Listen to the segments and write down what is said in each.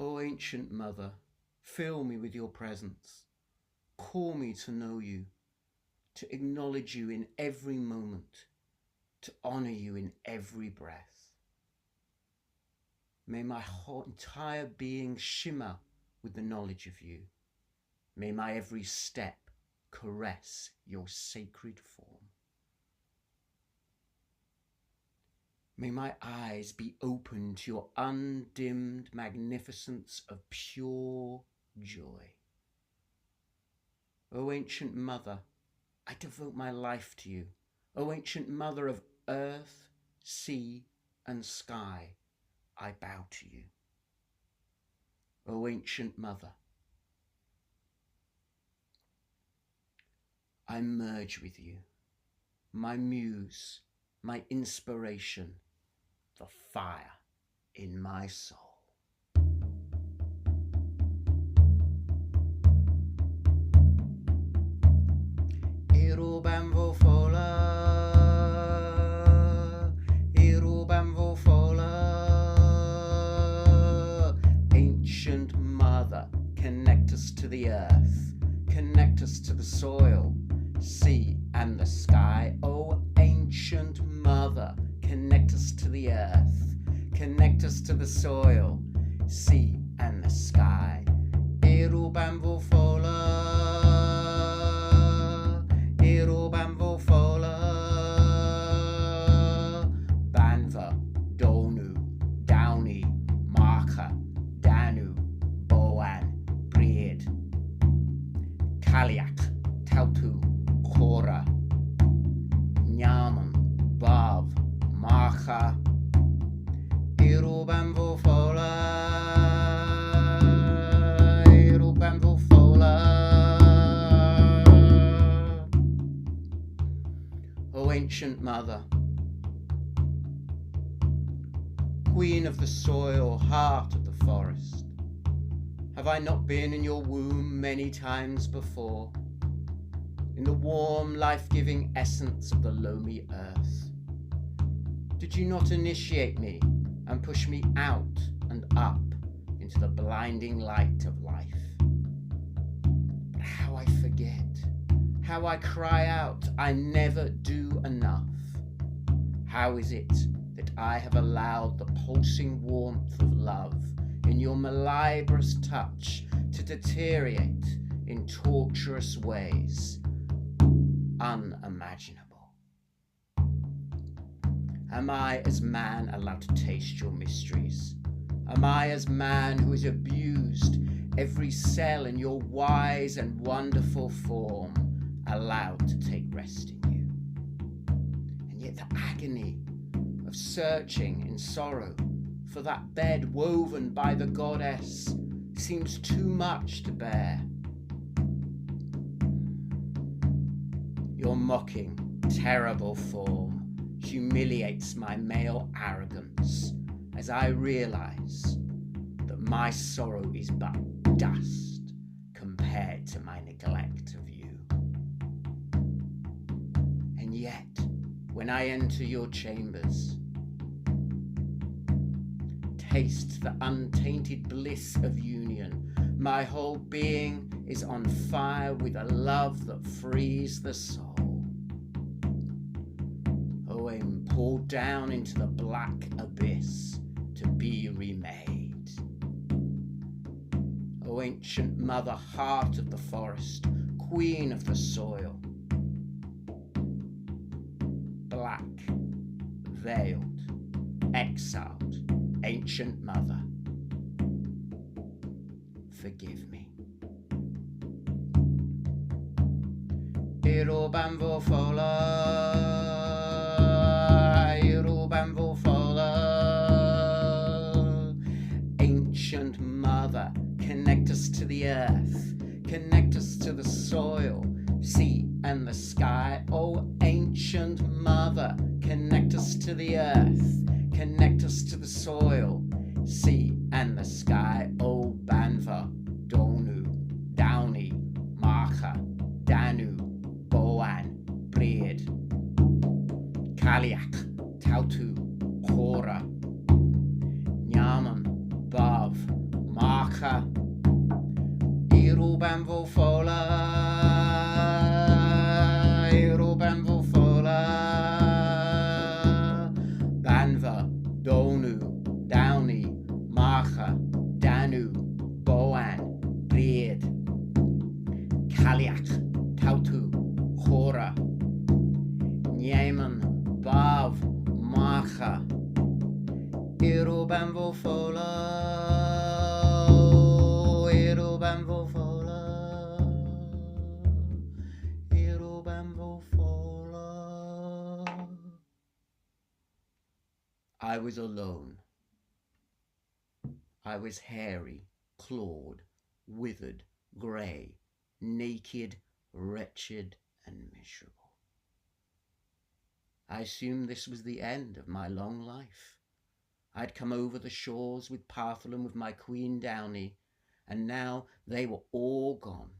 O ancient mother, fill me with your presence. Call me to know you, to acknowledge you in every moment, to honour you in every breath. May my whole entire being shimmer with the knowledge of you. May my every step caress your sacred form. May my eyes be open to your undimmed magnificence of pure joy. O ancient mother, I devote my life to you. O ancient mother of earth, sea, and sky, I bow to you. O ancient mother, I merge with you, my muse, my inspiration, the fire in my soul. Irubamvo fola, Irubamvo fola. Ancient mother, connect us to the earth, connect us to the soil, sea and the sky. Oh, ancient mother, connect us to the earth, connect us to the soil, sea and the sky. Irubamvo fola, Irubamvo fola. Banva, Donu, Downey, Macha, Danu, Boan, Breed, Kaliak, Tautu, Kora, Nyaman, Bav, Macha, Irubamvo fola, Irubamvo fola. O ancient mother, queen of the soil, heart of the forest, have I not been in your womb many times before, in the warm, life-giving essence of the loamy earth? Did you not initiate me and push me out and up into the blinding light of life? But how I forget, how I cry out, I never do enough. How is it that I have allowed the pulsing warmth of love in your mallebrous touch to deteriorate in torturous ways unimaginable? Am I as man allowed to taste your mysteries? Am I as man who has abused every cell in your wise and wonderful form allowed to take rest in you? And yet the agony of searching in sorrow for that bed woven by the goddess seems too much to bear. Your mocking, terrible form humiliates my male arrogance as I realize that my sorrow is but dust compared to my neglect of you. And yet, when I enter your chambers, taste the untainted bliss of union, my whole being is on fire with a love that frees the soul. Oh, I'm pulled down into the black abyss to be remade. O ancient mother, heart of the forest, queen of the soil, black, veiled, exiled, ancient mother, forgive me. Irubamvo fola, Irubamvo fola. Ancient mother, connect us to the earth, connect us to the soil, sea and the sky. Oh, ancient mother, connect us to the earth, connect us to the soil, sea and the sky. Oh, Banva, Donu, Downey, Macha, Danu, Boan, Breed, Kaliak, Tautu, Kora, Nyaman, Bav, Macha. Macha, Iruban Vofola, Iruban Vofola, Banva, Donu, Downey, Macha, Danu, Boan, Breed, Kaliak, Tautu, Chora, Nyeman, Bav, Macha, Iruban Vofola, Iruban Vofola, Iruban Vofola. I was alone. I was hairy, clawed, withered, grey, naked, wretched, and miserable. I assumed this was the end of my long life. I'd come over the shores with Partholon with my Queen Downie, and now they were all gone.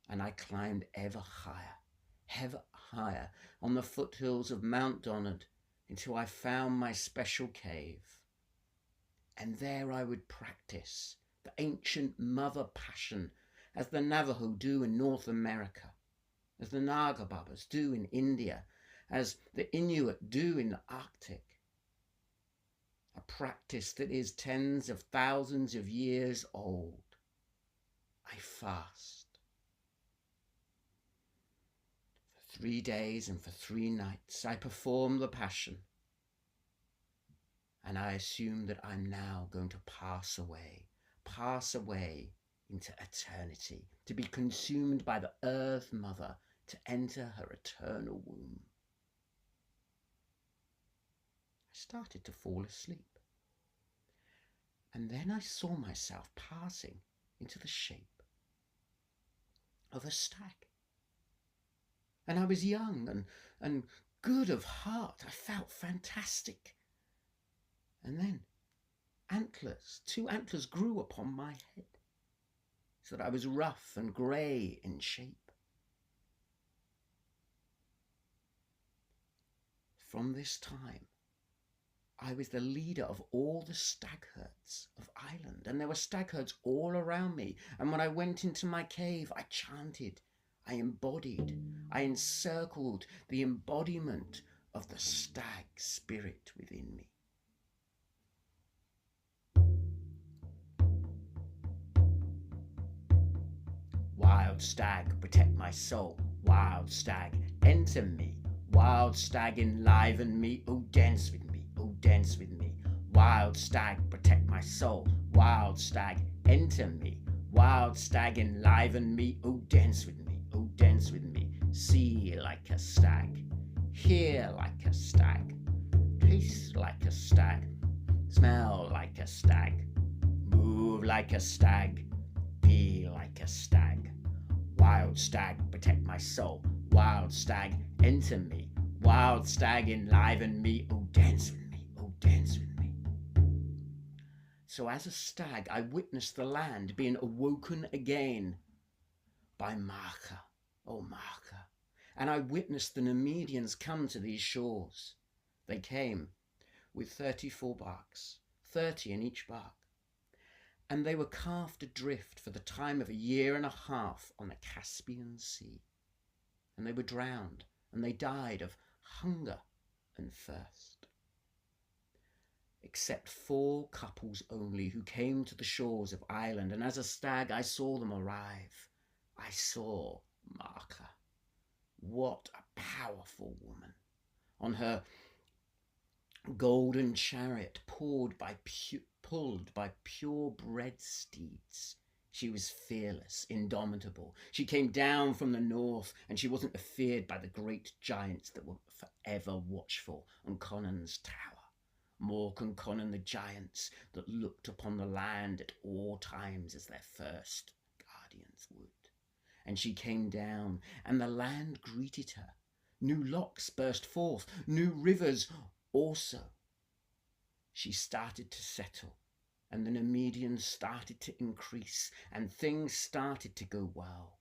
And I climbed ever higher on the foothills of Mount Donald until I found my special cave. And there I would practice the ancient mother passion as the Navajo do in North America, as the Naga Babas do in India, as the Inuit do in the Arctic. A practice that is tens of thousands of years old. I fast. For 3 days and for 3 nights I perform the Passion. And I assume that I'm now going to pass away into eternity, to be consumed by the Earth Mother, to enter her eternal womb. I started to fall asleep. And then I saw myself passing into the shape of a stag. And I was young and good of heart. I felt fantastic. And then antlers, 2 antlers grew upon my head, so that I was rough and grey in shape. From this time, I was the leader of all the stag herds of Ireland, and there were stag herds all around me. And when I went into my cave, I chanted, I embodied, I encircled the embodiment of the stag spirit within me. Wild stag, protect my soul. Wild stag, enter me. Wild stag, enliven me. Oh, dance with me. Oh, dance with me. Wild stag, protect my soul. Wild stag, enter me. Wild stag, enliven me. Oh, dance with me. Oh, dance with me. See like a stag. Hear like a stag. Taste like a stag. Smell like a stag. Move like a stag. Be like a stag. Wild stag, protect my soul. Wild stag, enter me. Wild stag, enliven me. Oh, dance with me. Oh, dance with me. So as a stag, I witnessed the land being awoken again by Macha. Oh, Macha. And I witnessed the Nemedians come to these shores. They came with 34 barks, 30 in each bark. And they were cast adrift for the time of 1.5 years on the Caspian Sea. And they were drowned, and they died of hunger and thirst. Except 4 couples only who came to the shores of Ireland, and as a stag I saw them arrive. I saw Macha. What a powerful woman. On her golden chariot pulled by purebred steeds. She was fearless, indomitable. She came down from the north, and she wasn't feared by the great giants that were forever watchful on Conan's tower. Mork and Conan the giants that looked upon the land at all times as their first guardians would. And she came down, and the land greeted her. New locks burst forth, new rivers also. She started to settle, and the Nemedians started to increase, and things started to go well.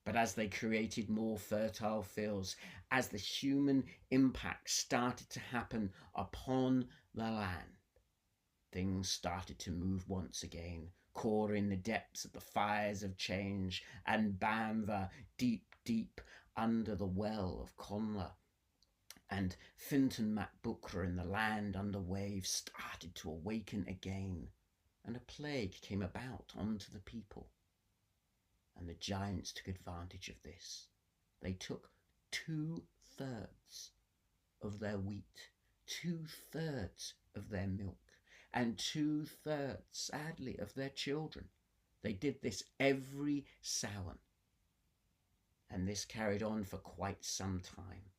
But as they created more fertile fields, as the human impact started to happen upon the land, things started to move once again Kor in the depths of the fires of change, and Banva deep, deep under the well of Conla. And Fintan Mac Bukra in the land under waves started to awaken again, and a plague came about onto the people. And the giants took advantage of this. They took 2/3 of their wheat, 2/3 of their milk, and 2/3, sadly, of their children. They did this every Samhain. And this carried on for quite some time.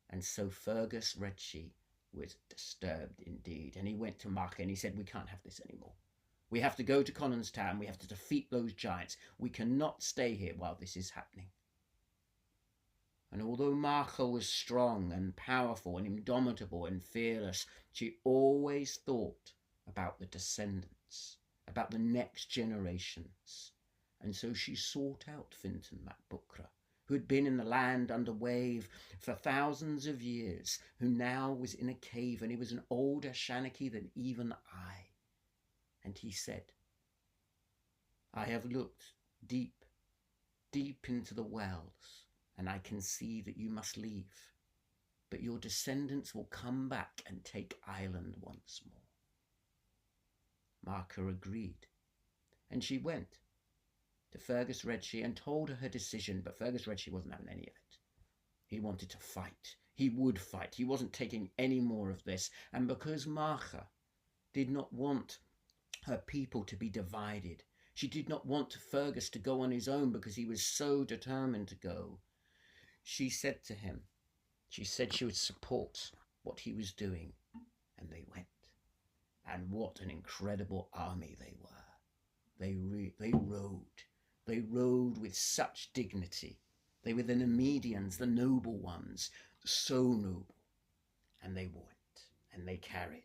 And so Fergus Redshe was disturbed indeed. And he went to Macha and he said, we can't have this anymore. We have to go to Conan's town. We have to defeat those giants. We cannot stay here while this is happening. And although Macha was strong and powerful and indomitable and fearless, she always thought about the descendants, about the next generations. And so she sought out Fintan Mac Bukra, who had been in the land under wave for thousands of years, who now was in a cave, and he was an older Shanachie than even I. And he said, I have looked deep, deep into the wells, and I can see that you must leave, but your descendants will come back and take Ireland once more. Macha agreed, and she went to Fergus Redshe and told her decision, but Fergus Redshe wasn't having any of it. He wanted to fight. He would fight. He wasn't taking any more of this. And because Macha did not want her people to be divided, she did not want Fergus to go on his own because he was so determined to go, she said to him, she said she would support what he was doing. And they went. And what an incredible army they were. They rode. They rode with such dignity. They were the Nemedians, the noble ones, so noble. And they went, and they carried.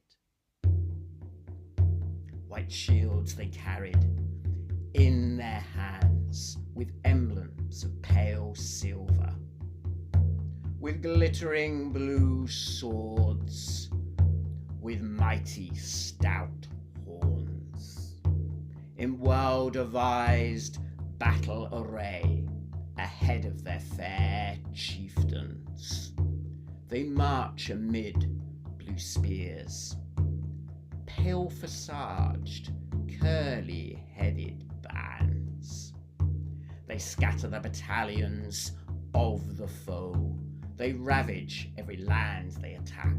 White shields they carried in their hands with emblems of pale silver, with glittering blue swords, with mighty stout horns, in well-devised battle array ahead of their fair chieftains. They march amid blue spears, pale facaged, curly-headed bands. They scatter the battalions of the foe. They ravage every land they attack.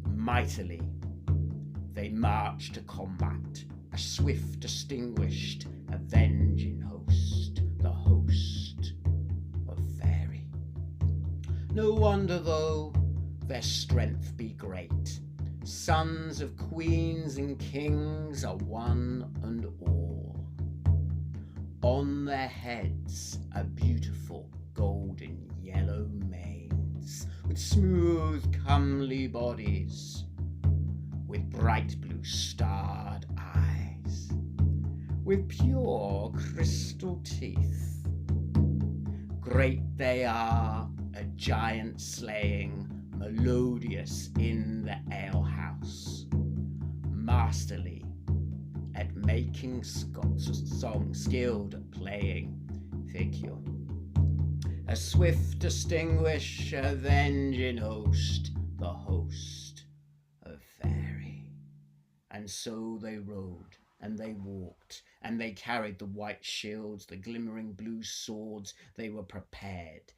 Mightily they march to combat, a swift, distinguished, avenging host, the host of Faerie. No wonder, though, their strength be great. Sons of queens and kings are one and all. On their heads are beautiful golden yellow manes, with smooth comely bodies, with bright blue starred eyes, with pure crystal teeth. Great they are, a giant slaying, melodious in the alehouse, masterly at making song, skilled at playing figure. A swift, distinguished, avenging host, the host of Faerie. And so they rode, and they walked, and they carried the white shields, the glimmering blue swords. They were prepared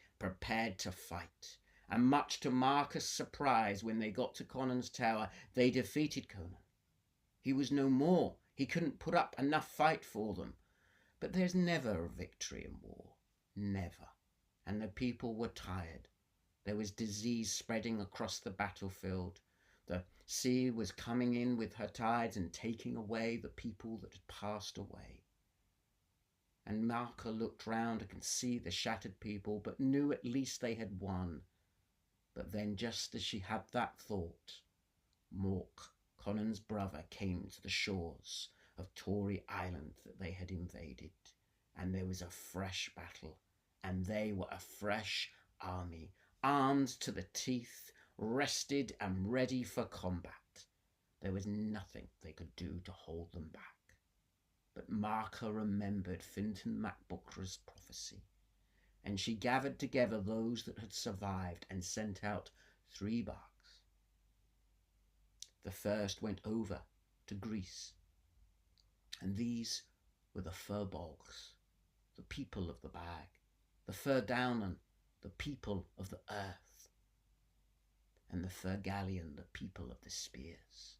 to fight. And much to Macha's surprise, when they got to Conan's tower, they defeated Conan. He was no more. He couldn't put up enough fight for them. But there's never a victory in war. Never. And the people were tired. There was disease spreading across the battlefield. The sea was coming in with her tides and taking away the people that had passed away. And Macha looked round and could see the shattered people, but knew at least they had won. But then, just as she had that thought, Mork, Conan's brother, came to the shores of Tory Island that they had invaded, and there was a fresh battle, and they were a fresh army, armed to the teeth, rested and ready for combat. There was nothing they could do to hold them back. But Macha remembered Fintan MacBooker's prophecy, and she gathered together those that had survived and sent out 3 barks. The first went over to Greece, and these were the Furbolgs, the people of the bag, the Furdownen, the people of the earth, and the Fergallian, the people of the spears.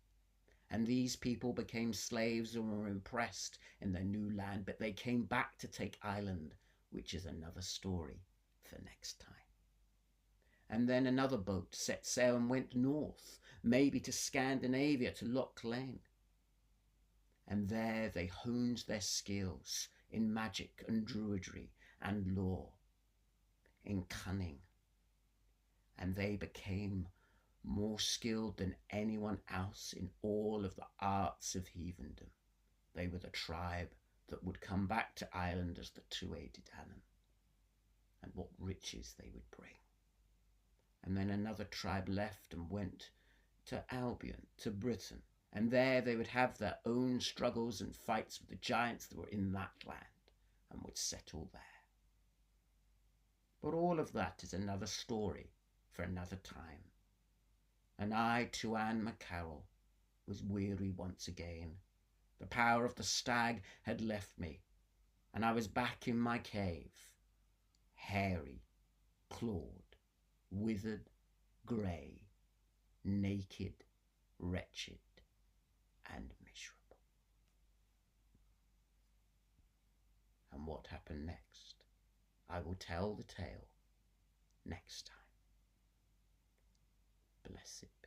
And these people became slaves and were impressed in their new land, but they came back to take Ireland, which is another story for next time. And then another boat set sail and went north, maybe to Scandinavia, to Loch Lane. And there they honed their skills in magic and druidry and law, in cunning. And they became more skilled than anyone else in all of the arts of heathendom. They were the tribe that would come back to Ireland as the two-aided Anan, and what riches they would bring. And then another tribe left and went to Albion, to Britain, and there they would have their own struggles and fights with the giants that were in that land and would settle there. But all of that is another story for another time. And I, to Anne McCarroll, was weary once again. The power of the stag had left me, and I was back in my cave, hairy, clawed, withered, grey, naked, wretched, and miserable. And what happened next? I will tell the tale next time. Blessed be.